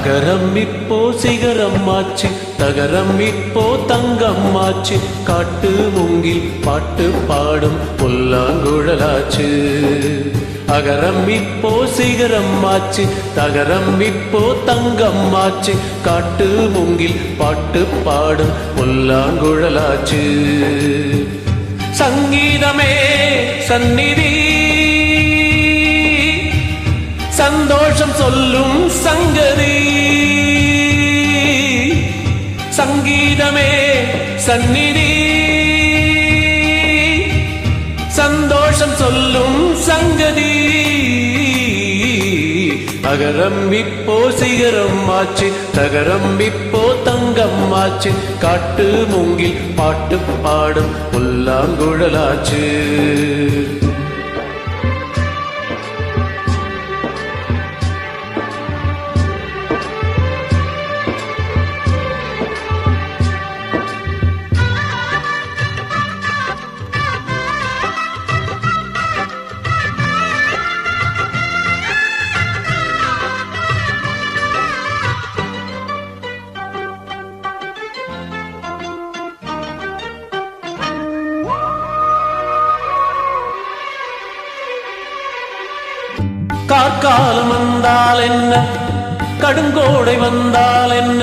அகரம் இப்போ சிகரம் ஆச்சு, தகரம் இப்போ தங்கம் ஆச்சு, காட்டு மூங்கில் பாட்டு பாடும் புல்லாங்குழலாச்சு. அகரம் இப்போ சிகரம் ஆச்சு, தகரம் இப்போ தங்கம் ஆச்சு, காட்டு மூங்கில் பாட்டு பாடும் புல்லாங்குழலாச்சு. சங்கீதமே சந்நிதி, சந்தோஷம் சொல்லும் சங்கதி. சங்கீதமே சந்நிதி, சந்தோஷம் சொல்லும் சங்கதி. அகரம் இப்போ சிகரம் ஆச்சு, தகரம் இப்போ தங்கம் ஆச்சு, காட்டு மூங்கில் பாட்டு பாடும் புல்லாங்குழலாச்சு. கார்காலம் வந்தால் என்ன, கடுங்கோடை வந்தால் என்ன,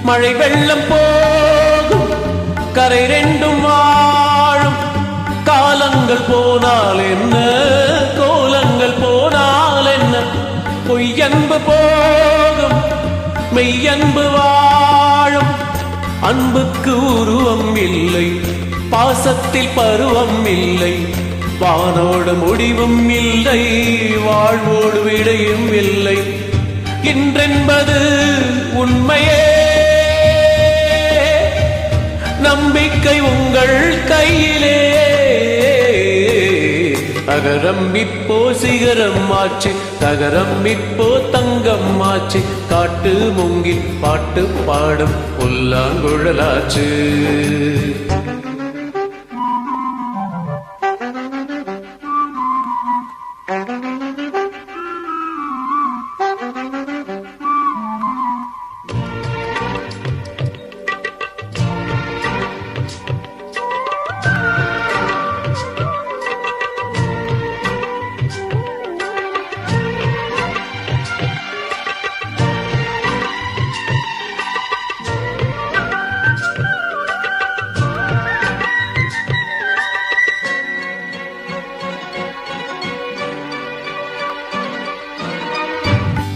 மழை வெள்ளம் போகும், கரை ரெண்டும் வாழும். காலங்கள் போனால் என்ன, கோலங்கள் போனால் என்ன, பொய்யன்பு போகும், மெய்யன்பு வாழும். அன்புக்கு உருவம் இல்லை, பாசத்தில் பருவம் இல்லை, வானோடு முடிவும் இல்லை, வாழ்வோடு விடையும் இல்லை. இன்றென்பது உண்மையே, நம்பிக்கை உங்கள் கையிலே. அகரம் இப்போ சிகரம் ஆச்சு, தகரம் இப்போ தங்கம் ஆச்சு, காட்டு மூங்கில் பாட்டு பாடும் புல்லாங்குழலாச்சு.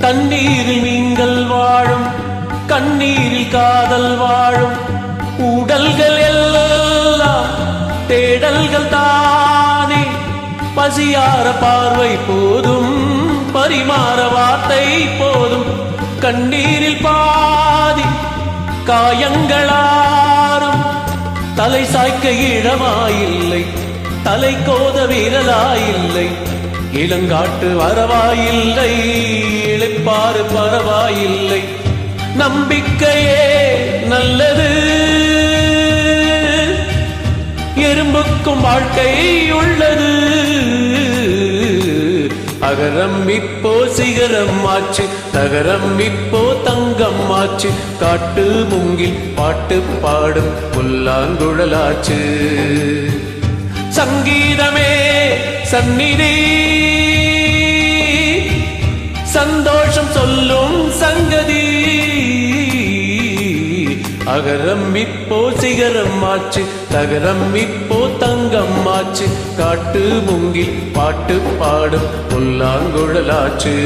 தண்ணீரில் மீன்கள் வாழும், கண்ணீரில் காதல் வாழும். ஊடல்கள் எல்லாம் தேடல்கள் தானே, பசியார பார்வை போதும், பரிமாற வார்த்தை போதும். கண்ணீரில் பாதி காயங்களாரும், தலை சாய்க்க இடமாயில்லை, தலை கோத விரலாயில்லை. இளங்காட்டு வரவாயில்லை, இளைப்பாறு பரவாயில்லை. நம்பிக்கையே நல்லது, எறும்புக்கும் வாழ்க்கை உள்ளது. அகரம் இப்போ சிகரம் ஆச்சு, தகரம் இப்போ தங்கம் ஆச்சு, காட்டு மூங்கில் பாட்டு பாடும் புல்லாங்குழலாச்சு. சங்கீதமே சந்நிதி, சந்தோஷம் சொல்லும் சங்கதி. அகரம் இப்போ சிகரம் ஆச்சு, தகரம் இப்போ தங்கம் ஆச்சு, காட்டு மூங்கில் பாட்டு பாடும் புல்லாங்குழலாச்சு.